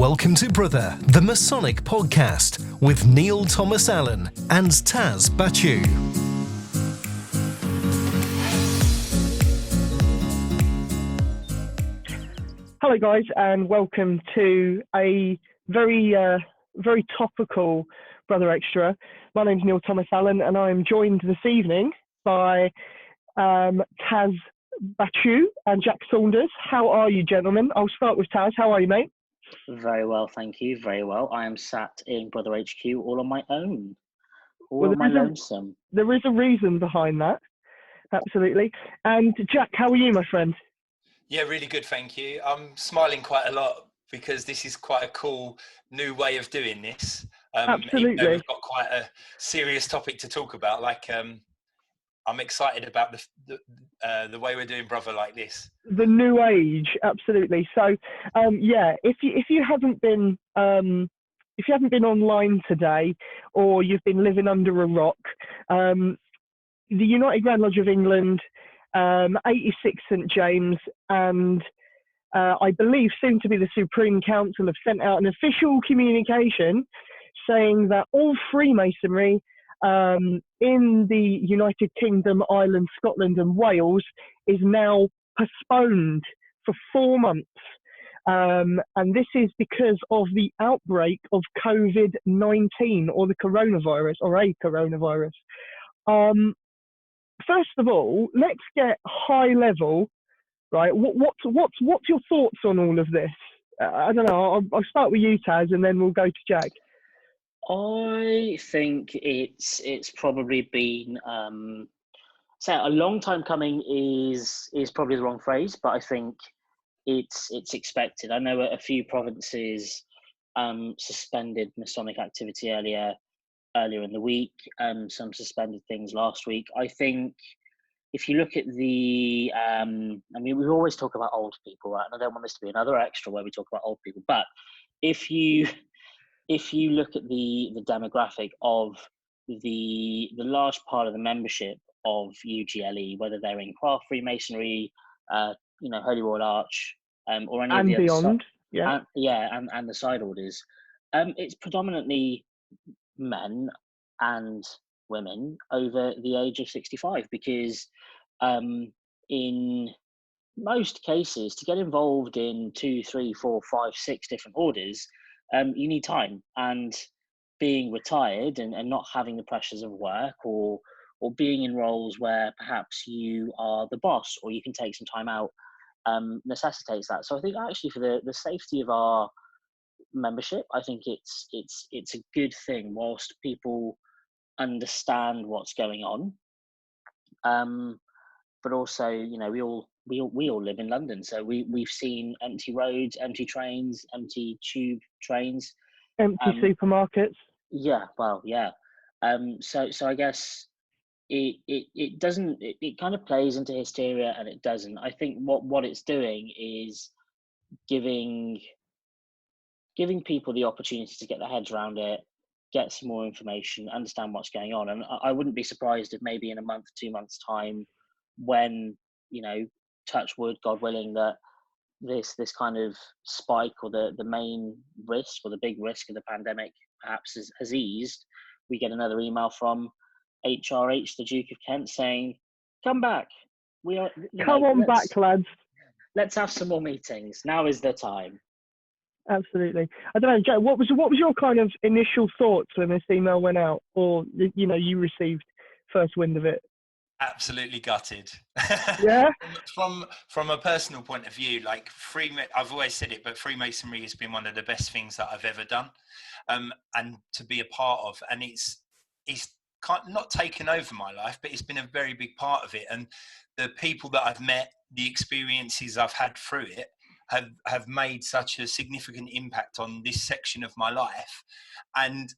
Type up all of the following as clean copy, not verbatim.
Welcome to Brother, the Masonic podcast with Neil Thomas Allen and Taz Bachu. Hello guys, and welcome to a very topical Brother Extra. My name's Neil Thomas Allen, and I am joined this evening by Taz Bachu and Jack Saunders. How are you, gentlemen? I'll start with Taz. How are you, mate? Very well, thank you. Very well. I am sat in Brother HQ all on my own, Well, on my lonesome. There is a reason behind that, absolutely. And Jack, how are you, my friend? Yeah, really good, thank you. I'm smiling quite a lot because this is quite a cool new way of doing this. Absolutely. Even though we've got quite a serious topic to talk about. I'm excited about the way we're doing Brother like this. The new age, absolutely. So, if you haven't been online today, or you've been living under a rock, the United Grand Lodge of England, 86 St James, and I believe soon to be the Supreme Council have sent out an official communication saying that all Freemasonry in the United Kingdom, Ireland, Scotland and Wales is now postponed for 4 months. And this is because of the outbreak of COVID-19 or the coronavirus or a coronavirus. First of all, let's get high level, right? What's your thoughts on all of this? I don't know. I'll start with you, Taz, and then we'll go to Jack. I think it's probably been a long time coming is probably the wrong phrase, but I think it's expected. I know a few provinces suspended Masonic activity earlier in the week. Some suspended things last week. I think if you look at we always talk about old people, right? And I don't want this to be another extra where we talk about old people, but if you look at the demographic of the large part of the membership of UGLE, whether they're in Craft Freemasonry, Holy Royal Arch, or any and of the beyond, and the side orders, it's predominantly men and women over the age of 65, because in most cases, to get involved in 2, 3, 4, 5, 6 different orders, you need time. And being retired and not having the pressures of work, or being in roles where perhaps you are the boss or you can take some time out, necessitates that. So I think actually for the safety of our membership, I think it's a good thing whilst people understand what's going on. But also, we all live in London, so we've seen empty roads, empty trains, empty tube trains, empty supermarkets. Yeah, well, yeah. So I guess it doesn't. It kind of plays into hysteria, and it doesn't. I think what it's doing is giving people the opportunity to get their heads around it, get some more information, understand what's going on. And I wouldn't be surprised if maybe in a month, 2 months' time, when, touch wood, God willing, that this kind of spike or the main risk or the big risk of the pandemic perhaps has eased, we get another email from HRH, the Duke of Kent, saying, come back. Come on back, lads. Let's have some more meetings. Now is the time. Absolutely. I don't know, Jack, what was your kind of initial thoughts when this email went out, or you received first wind of it? Absolutely gutted. Yeah. From a personal point of view, I've always said it, but Freemasonry has been one of the best things that I've ever done, and to be a part of. And it's kind of not taken over my life, but it's been a very big part of it. And the people that I've met, the experiences I've had through it, have made such a significant impact on this section of my life. And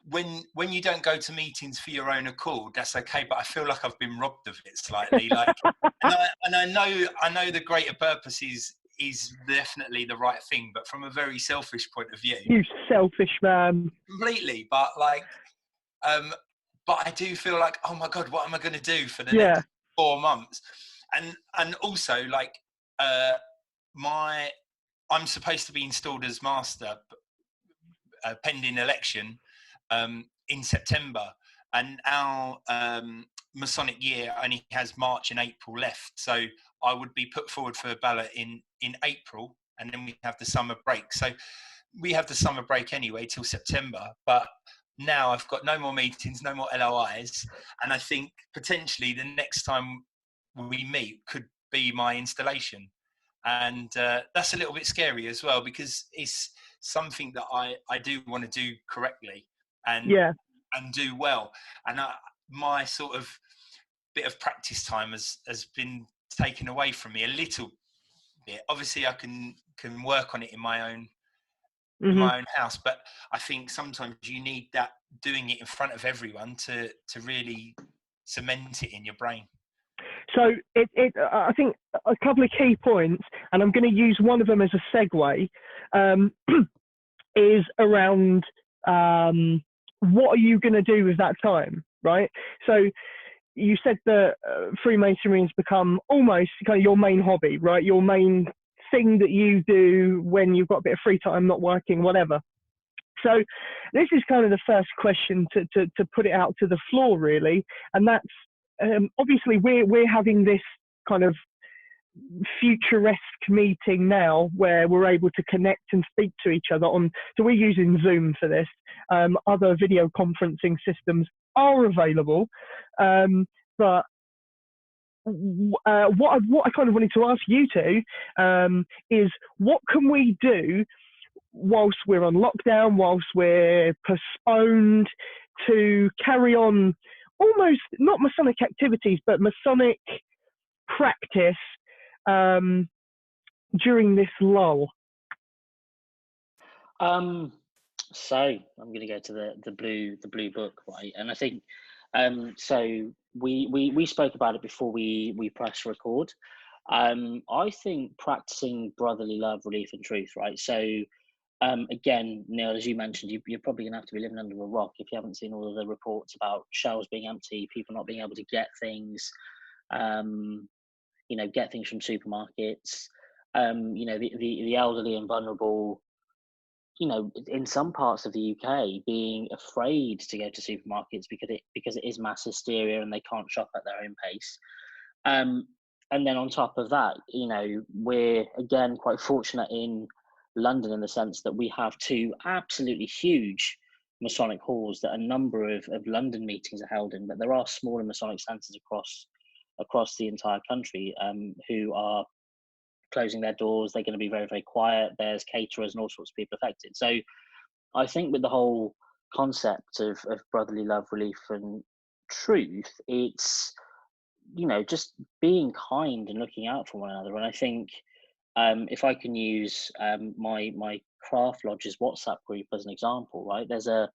when you don't go to meetings for your own accord, that's okay, but I feel like I've been robbed of it slightly. And I know the greater purpose is definitely the right thing, but from a very selfish point of view, you selfish man, completely. But I do feel like, oh my God, what am I going to do for the next 4 months? And also my I'm supposed to be installed as master pending election in September, and our Masonic year only has March and April left. So I would be put forward for a ballot in April, and then we have the summer break. So we have the summer break anyway till September, but now I've got no more meetings, no more LOIs, and I think potentially the next time we meet could be my installation. And that's a little bit scary as well, because it's something that I do want to do correctly and do well. And my sort of bit of practice time has been taken away from me a little bit. Obviously I can work on it in my own house, but I think sometimes you need that, doing it in front of everyone to really cement it in your brain. So I think a couple of key points, and I'm going to use one of them as a segue, is around what are you going to do with that time, right? So you said that Freemasonry has become almost kind of your main hobby, right? Your main thing that you do when you've got a bit of free time, not working, whatever. So this is kind of the first question to put it out to the floor, really, and that's obviously we're having this kind of futuresque meeting now where we're able to connect and speak to each other on. So we're using Zoom for this. Other video conferencing systems are available, but what I kind of wanted to ask you two is what can we do whilst we're on lockdown, whilst we're postponed, to carry on almost not Masonic activities, but Masonic practice during this lull? So I'm going to go to the blue book, right? And I think so we spoke about it before we press record. I think practicing brotherly love, relief, and truth, right? So again, Neil, as you mentioned, you're probably going to have to be living under a rock if you haven't seen all of the reports about shelves being empty, people not being able to get things, get things from supermarkets, the elderly and vulnerable, in some parts of the UK being afraid to go to supermarkets because it is mass hysteria and they can't shop at their own pace. And then on top of that, we're again quite fortunate in London in the sense that we have two absolutely huge Masonic halls that a number of London meetings are held in, but there are smaller Masonic centres across the entire country who are closing their doors. They're going to be very, very quiet. There's caterers and all sorts of people affected. So I think with the whole concept of brotherly love, relief, and truth, it's just being kind and looking out for one another. And I think if I can use my craft lodge's WhatsApp group as an example, right? There's a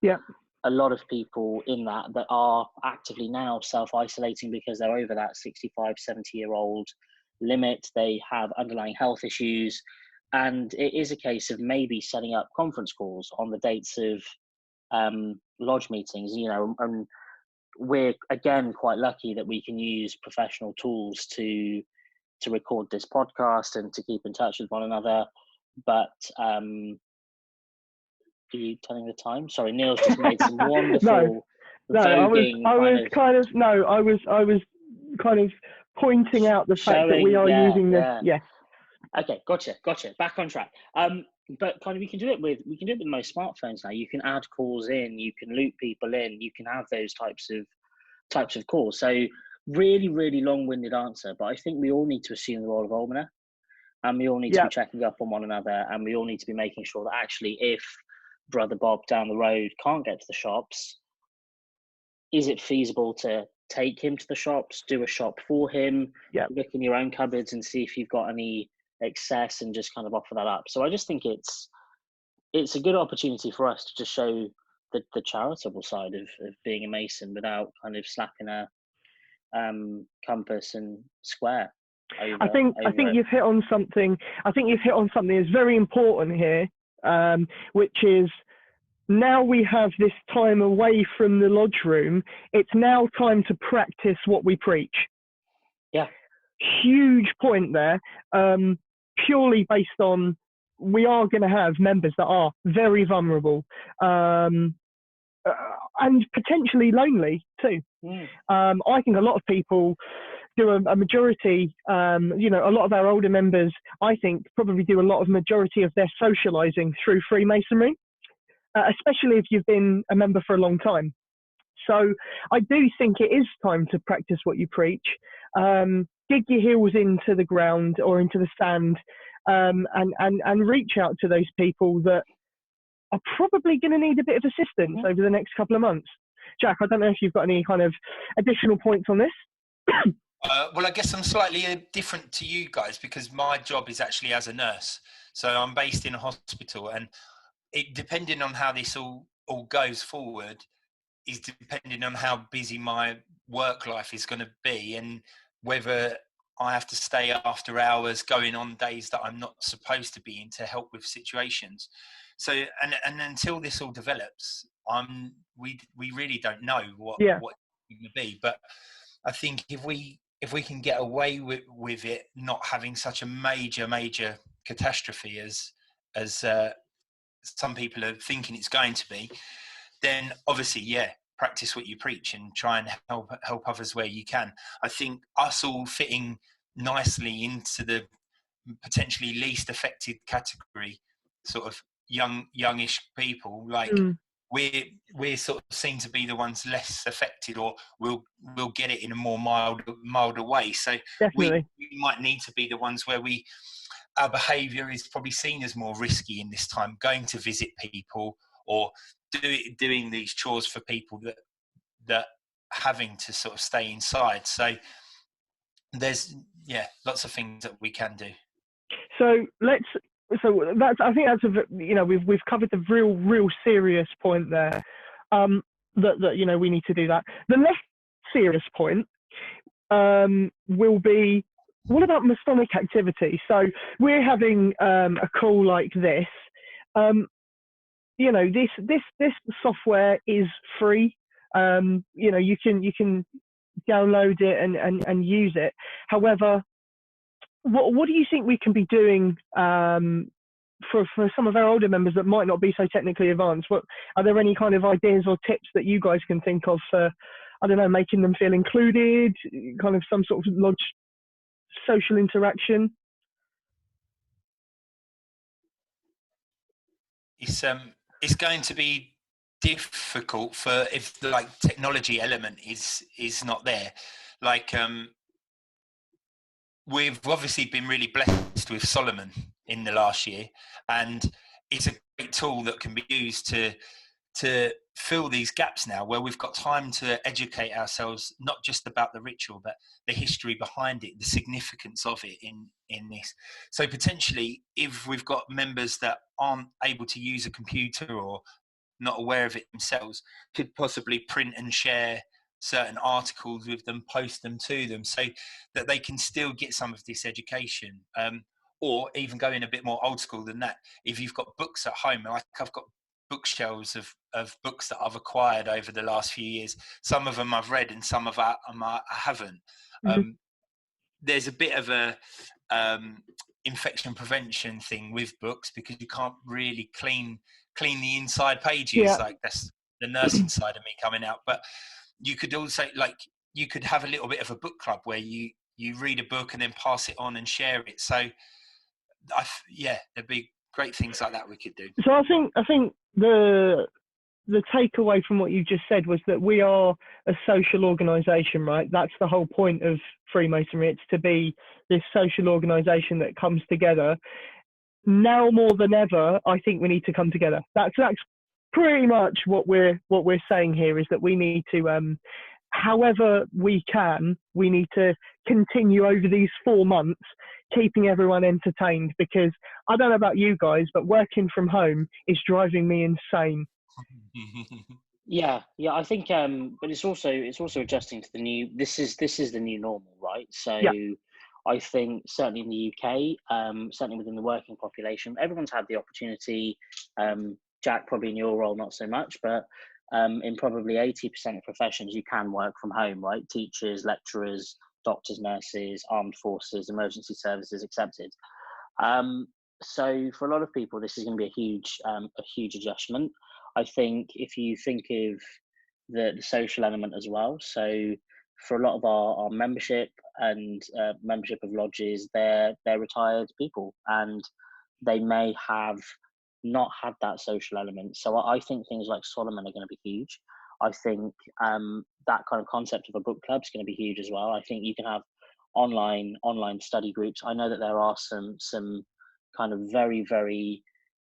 lot of people in that are actively now self-isolating because they're over that 65, 70-year-old limit. They have underlying health issues, and it is a case of maybe setting up conference calls on the dates of lodge meetings, and we're again quite lucky that we can use professional tools to record this podcast and to keep in touch with one another. But are you telling the time? Sorry, Neil's just made some wonderful voguing. I was kind of pointing out the fact that we are using this. Yeah. Okay, gotcha. Back on track. But kind of we can do it with most smartphones now. You can add calls in, you can loop people in, you can have those types of calls. So really, really long-winded answer, but I think we all need to assume the role of almoner, and we all need to be checking up on one another, and we all need to be making sure that actually if Brother Bob down the road can't get to the shops, is it feasible to take him to the shops, do a shop for him, look in your own cupboards and see if you've got any excess and just kind of offer that up. So I just think it's a good opportunity for us to just show the charitable side of being a Mason without kind of slapping a compass and square over, I think you've hit on something. I think you've hit on something that's very important here, which is now we have this time away from the lodge room. It's now time to practice what we preach. Yeah. Huge point there, purely based on we are going to have members that are very vulnerable, and potentially lonely too. I think a lot of people do a majority, a lot of our older members, I think, probably do a lot of majority of their socializing through Freemasonry, especially if you've been a member for a long time. So I do think it is time to practice what you preach. Dig your heels into the ground or into the sand, and reach out to those people that are probably going to need a bit of assistance over the next couple of months. Jack, I don't know if you've got any kind of additional points on this. Well, I guess I'm slightly different to you guys because my job is actually as a nurse. So I'm based in a hospital, and it, depending on how this all goes forward, is depending on how busy my work life is going to be and whether I have to stay after hours going on days that I'm not supposed to be in to help with situations. So, and until this all develops, we really don't know what it's going to be. But I think if we can get away with it not having such a major catastrophe as some people are thinking it's going to be, then obviously, practice what you preach and try and help others where you can. I think us all fitting nicely into the potentially least affected category, sort of youngish people, like we're sort of seen to be the ones less affected, or we'll get it in a more milder way. So we might need to be the ones where our behaviour is probably seen as more risky in this time, going to visit people or doing these chores for people that having to sort of stay inside. So there's lots of things that we can do. So I think that's we've covered the real serious point there, that we need to do that. The less serious point will be, what about Masonic activity? So we're having a call like this. This software is free. You can download it and use it. However, what do you think we can be doing for some of our older members that might not be so technically advanced? Are there any kind of ideas or tips that you guys can think of for, I don't know, making them feel included, kind of some sort of social interaction? It's going to be difficult if the technology element is not there. We've obviously been really blessed with Solomon in the last year, and it's a great tool that can be used to fill these gaps now, where we've got time to educate ourselves, not just about the ritual, but the history behind it, the significance of it in this. So potentially, if we've got members that aren't able to use a computer or not aware of it themselves, could possibly print and share certain articles with them, post them to them, so that they can still get some of this education, or even going a bit more old school than that. If you've got books at home, like I've got bookshelves of books that I've acquired over the last few years. Some of them I've read and some of them I haven't. There's a bit of a infection prevention thing with books, because you can't really clean the inside pages. Like, that's the nursing side of me coming out. But you could also, you could have a little bit of a book club where you read a book and then pass it on and share it. So there'd be great things like that we could do. So I think the takeaway from what you just said was that we are a social organisation, right? That's the whole point of Freemasonry. It's to be this social organisation that comes together. Now more than ever, I think we need to come together. That's pretty much what we're saying here, is that we need to, however we can, we need to continue over these 4 months, keeping everyone entertained, because I don't know about you guys, but working from home is driving me insane. Yeah, I think, but it's also adjusting to the new. This is the new normal, right? So I think certainly in the UK, certainly within the working population, everyone's had the opportunity. Jack, probably in your role, not so much, but in probably 80% of professions, you can work from home, right? Teachers, lecturers, doctors, nurses, armed forces, emergency services accepted. So for a lot of people, this is going to be a huge adjustment. I think if you think of the social element as well, so for a lot of our membership and membership of lodges, they're retired people, and they may have not had that social element. So I think things like Solomon are going to be huge. I think that kind of concept of a book club is going to be huge as well. I think you can have online study groups. I know that there are some kind of very, very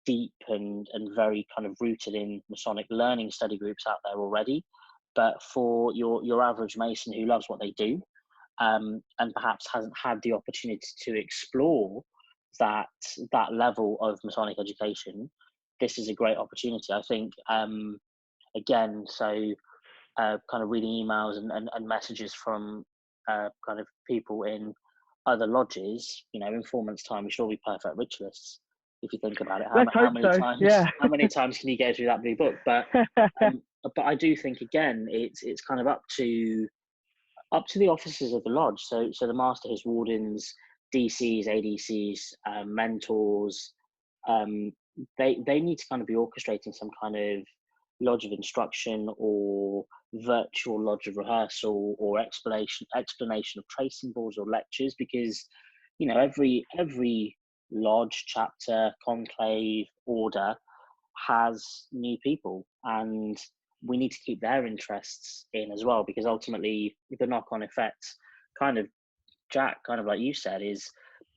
deep and very kind of rooted in Masonic learning study groups out there already. But for your average Mason who loves what they do, and perhaps hasn't had the opportunity to explore that level of Masonic education, this is a great opportunity. I think, again, so kind of reading emails and messages from kind of people in other lodges, in 4 months' time, we should all be perfect ritualists. If you think about it, how many times? Yeah. How many times can you go through that blue book? But I do think, again, it's kind of up to the officers of the lodge. So the master, his wardens, DCs, ADCs, mentors. They need to kind of be orchestrating some kind of lodge of instruction or virtual lodge of rehearsal or explanation of tracing boards or lectures, because every lodge, chapter, conclave, order has new people, and we need to keep their interests in as well, because ultimately the knock-on effect, kind of, Jack, kind of like you said, is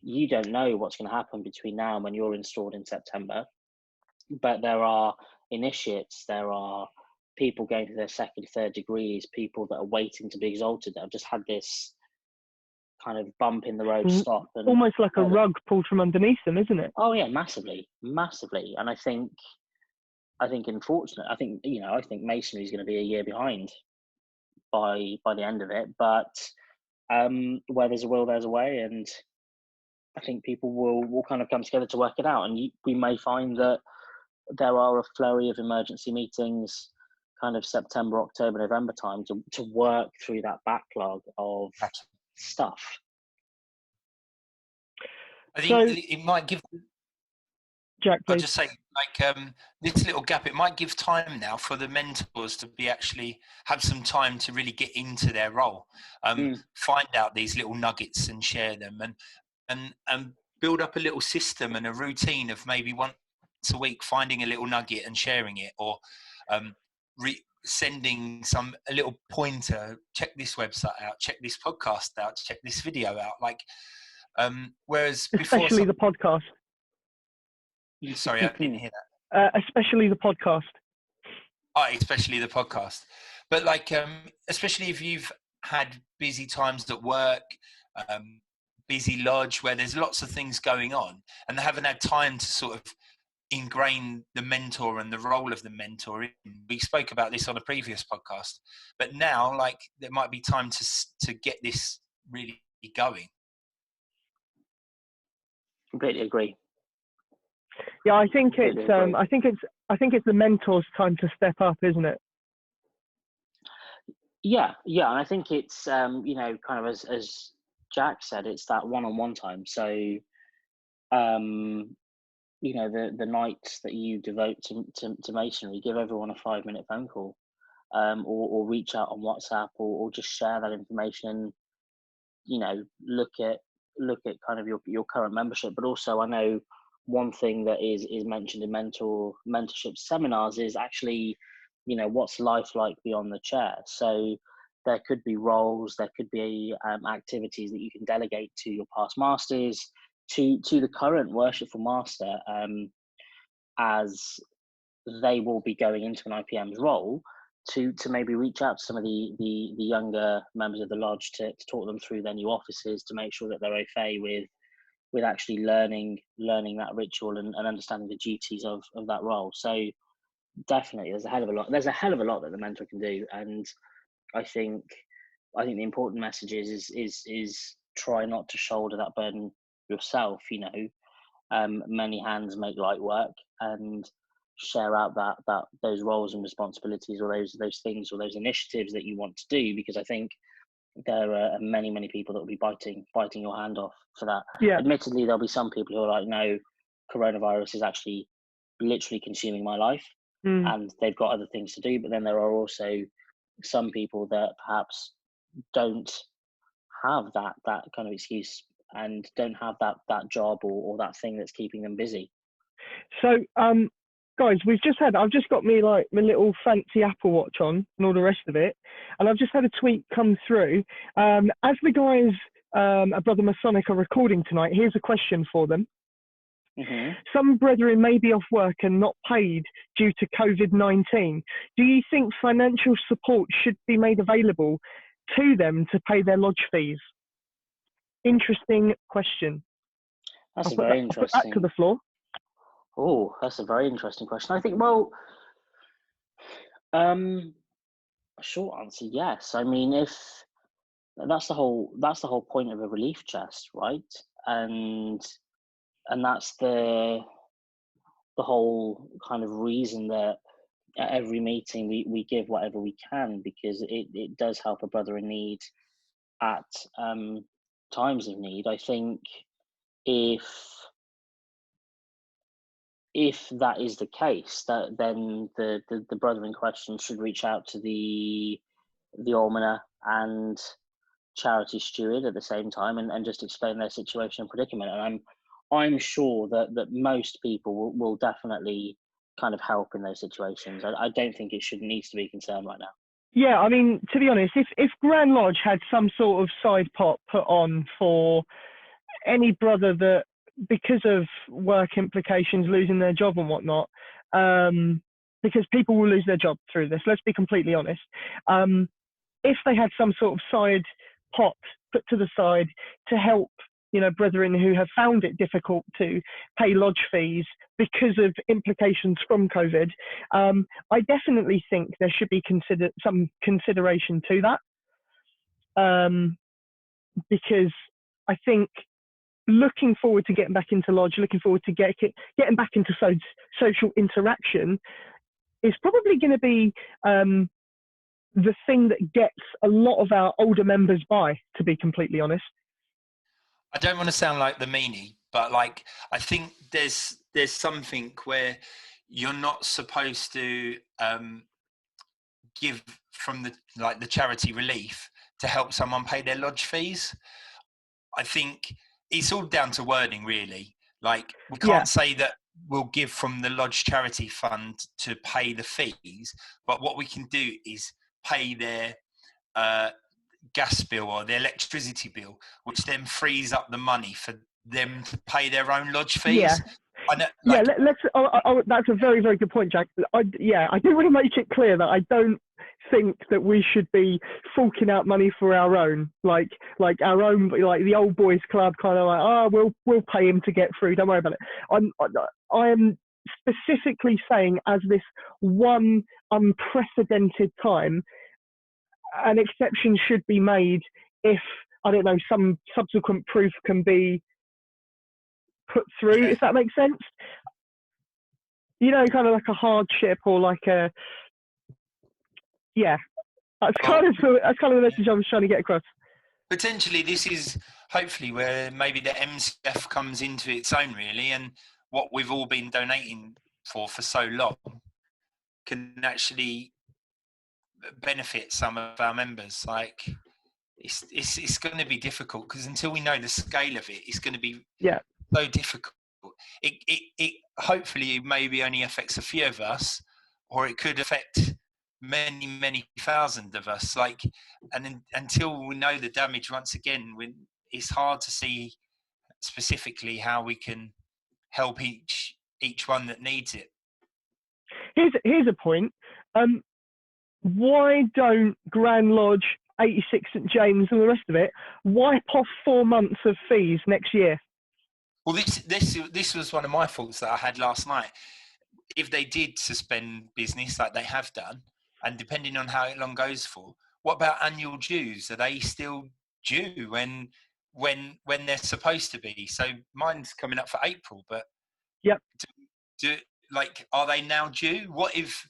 you don't know what's going to happen between now and when you're installed in September. But there are initiates, there are people going to their second, third degrees, people that are waiting to be exalted, that have just had this kind of bump in the road stop. And almost like a rug pulled from underneath them, isn't it? Oh yeah, massively. And I think unfortunately, I think Masonry is going to be a year behind by the end of it. But where there's a will, there's a way, and I think people will kind of come together to work it out. And we may find that there are a flurry of emergency meetings, kind of September, October, November time, to work through that backlog of stuff. I think it might give. Jack, please. I'll just say, this little gap, it might give time now for the mentors to actually have some time to really get into their role, find out these little nuggets and share them, and build up a little system and a routine of maybe once a week finding a little nugget and sharing it, or sending a little pointer, check this website out, check this podcast out, check this video out, whereas before, especially the podcast. Sorry, I didn't hear that. Especially the podcast. Oh, especially the podcast. But especially if you've had busy times at work, busy lodge, where there's lots of things going on, and they haven't had time to sort of ingrain the mentor and the role of the mentor in. We spoke about this on a previous podcast, but now there might be time to get this really going. Completely agree. Yeah, I think it's the mentor's time to step up, isn't it? Yeah, and I think it's kind of as Jack said, it's that one-on-one time. So the nights that you devote to Masonry, give everyone a 5-minute phone call, or reach out on WhatsApp, or just share that information. Look at kind of your current membership. But also, I know one thing that is mentioned in mentorship seminars is actually, what's life like beyond the chair. So there could be roles, there could be activities that you can delegate to your past masters, to the current worshipful master, as they will be going into an IPM's role, to maybe reach out to some of the younger members of the lodge to talk them through their new offices, to make sure that they're okay with actually learning that ritual and understanding the duties of that role. So definitely there's a hell of a lot that the mentor can do. And I think the important message is try not to shoulder that burden yourself. Many hands make light work, and share out that those roles and responsibilities, or those things, or those initiatives that you want to do, because I think there are many people that will be biting your hand off for that. Yeah. Admittedly, there'll be some people who are like, no, coronavirus is actually literally consuming my life, and they've got other things to do. But then there are also some people that perhaps don't have that kind of excuse and don't have that job or that thing that's keeping them busy. So, guys, I've just got me like my little fancy Apple Watch on and all the rest of it, and I've just had a tweet come through. As the guys at Brother Masonic are recording tonight, here's a question for them. Mm-hmm. Some brethren may be off work and not paid due to COVID-19. Do you think financial support should be made available to them to pay their lodge fees? Interesting question. That's I'll put that to the floor. Oh, that's a very interesting question. I think, well, a short answer, yes. I mean, if that's the whole point of a relief chest, right? And that's the whole kind of reason that at every meeting we give whatever we can, because it does help a brother in need at times of need. I think if that is the case, then the brother in question should reach out to the almoner and charity steward at the same time and just explain their situation and predicament. And I'm sure that most people will definitely kind of help in those situations. I don't think it needs to be a concern right now. Yeah, I mean, to be honest, if Grand Lodge had some sort of side pot put on for any brother that, because of work implications, losing their job and whatnot, because people will lose their job through this, let's be completely honest. If they had some sort of side pot put to the side to help, brethren who have found it difficult to pay lodge fees because of implications from COVID, I definitely think there should be some consideration to that, because I think looking forward to getting back into lodge, looking forward to getting back into social interaction is probably going to be the thing that gets a lot of our older members by, to be completely honest. I don't want to sound like the meanie, but like I think there's something where you're not supposed to give from the charity relief to help someone pay their lodge fees. I think it's all down to wording, really. Like we can't say that we'll give from the lodge charity fund to pay the fees, but what we can do is pay their gas bill or their electricity bill, which then frees up the money for them to pay their own lodge fees. Yeah. I know, let's. That's a very, very good point, Jack. I do want to make it clear that I don't think that we should be forking out money for our own, like our own, like the old boys club kind of like, we'll pay him to get through. Don't worry about it. I am specifically saying, as this one unprecedented time, an exception should be made if, I don't know, some subsequent proof can be put through, if that makes sense. Kind of like a hardship or like a, that's kind of the message I was trying to get across. Potentially, this is hopefully where maybe the MCF comes into its own, really, and what we've all been donating for so long can actually benefit some of our members. Like it's going to be difficult because until we know the scale of it, it's going to be so difficult. It hopefully maybe only affects a few of us, or it could affect many thousands of us. Like, and until we know the damage, once again, it's hard to see specifically how we can help each one that needs it. Here's a point. Why don't Grand Lodge, 86 St James and the rest of it wipe off 4 months of fees next year? Well, this was one of my thoughts that I had last night. If they did suspend business like they have done, and depending on how long goes for, what about annual dues? Are they still due when they're supposed to be? So mine's coming up for April, but are they now due? What if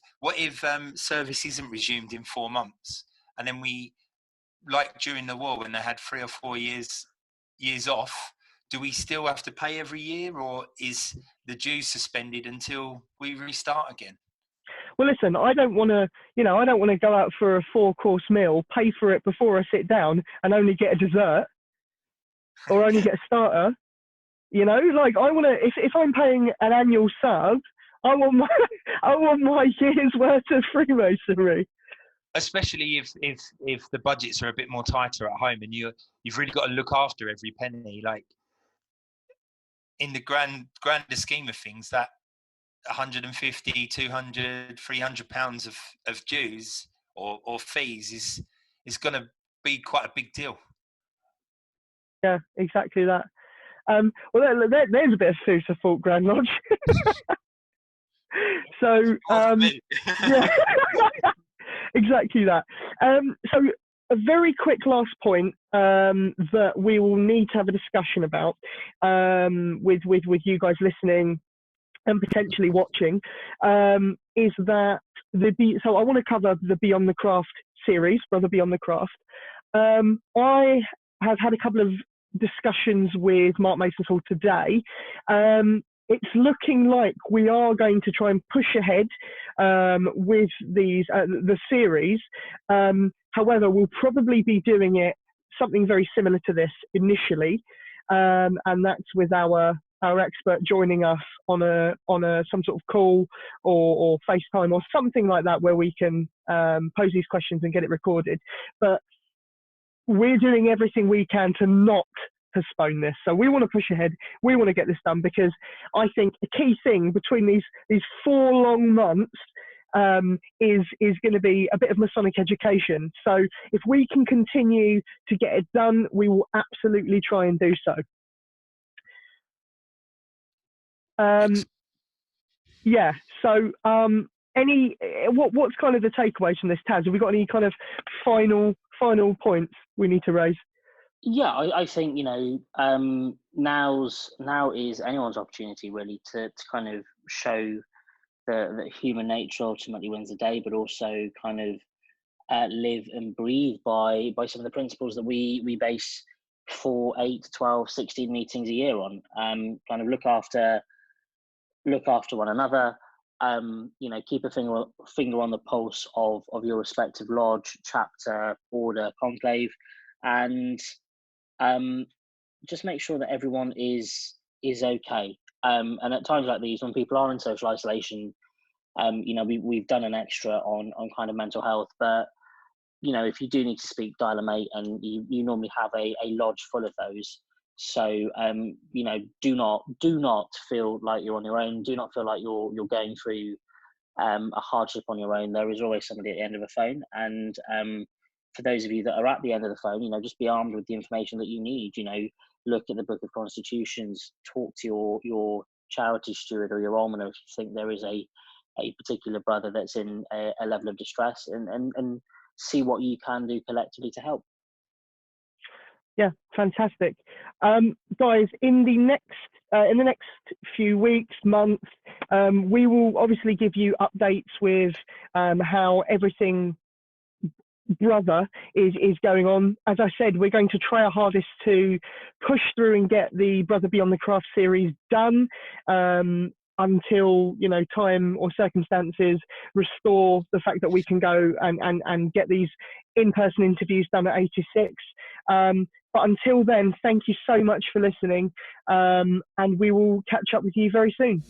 service isn't resumed in 4 months, and then we, like during the war when they had 3 or 4 years off, do we still have to pay every year, or is the dues suspended until we restart again? Well, listen, I don't want to go out for a 4-course meal, pay for it before I sit down, and only get a dessert or only get a starter. You know, like I want to. If I'm paying an annual sub, I want my year's worth of Freemasonry. Especially if the budgets are a bit more tighter at home, and you've really got to look after every penny. Like in the grander scheme of things, that 150, 200, 300 pounds of dues or fees is going to be quite a big deal. Yeah, exactly that. Well, there's a bit of food for thought, Grand Lodge. So, yeah, exactly that. So, a very quick last point that we will need to have a discussion about with you guys listening and potentially watching is that so I want to cover the Beyond the Craft series, Brother Beyond the Craft. I have had a couple of discussions with Mark Mason's Hall today. It's looking like we are going to try and push ahead with the series. However, we'll probably be doing it something very similar to this initially, and that's with our expert joining us on some sort of call or FaceTime or something like that, where we can pose these questions and get it recorded. But we're doing everything we can to not postpone this. So we want to push ahead. We want to get this done, because I think a key thing between these 4 long months is going to be a bit of Masonic education. So if we can continue to get it done, we will absolutely try and do so. Yeah. So what's kind of the takeaways from this, Taz? Have we got any kind of final points we need to raise? Yeah, I think, now is anyone's opportunity really to kind of show that human nature ultimately wins the day, but also kind of live and breathe by some of the principles that we base 4, 8, 12, 16 meetings a year on. Kind of look after one another. Keep a finger on the pulse of your respective lodge, chapter, order, conclave, and just make sure that everyone is okay. And at times like these, when people are in social isolation, we've done an extra on kind of mental health. But if you do need to speak, dial a mate, and you normally have a lodge full of those. So do not feel like you're on your own. Do not feel like you're going through a hardship on your own. There is always somebody at the end of a phone, and for those of you that are at the end of the phone, just be armed with the information that you need. Look at the Book of Constitutions, talk to your charity steward or your almoner if you think there is a particular brother that's in a level of distress, and see what you can do collectively to help. Yeah, fantastic. Guys, in the next few weeks, months, we will obviously give you updates with how everything Brother is going on. As I said, we're going to try our hardest to push through and get the Brother Beyond the Craft series done until time or circumstances restore the fact that we can go and get these in-person interviews done at 86. But until then, thank you so much for listening, and we will catch up with you very soon.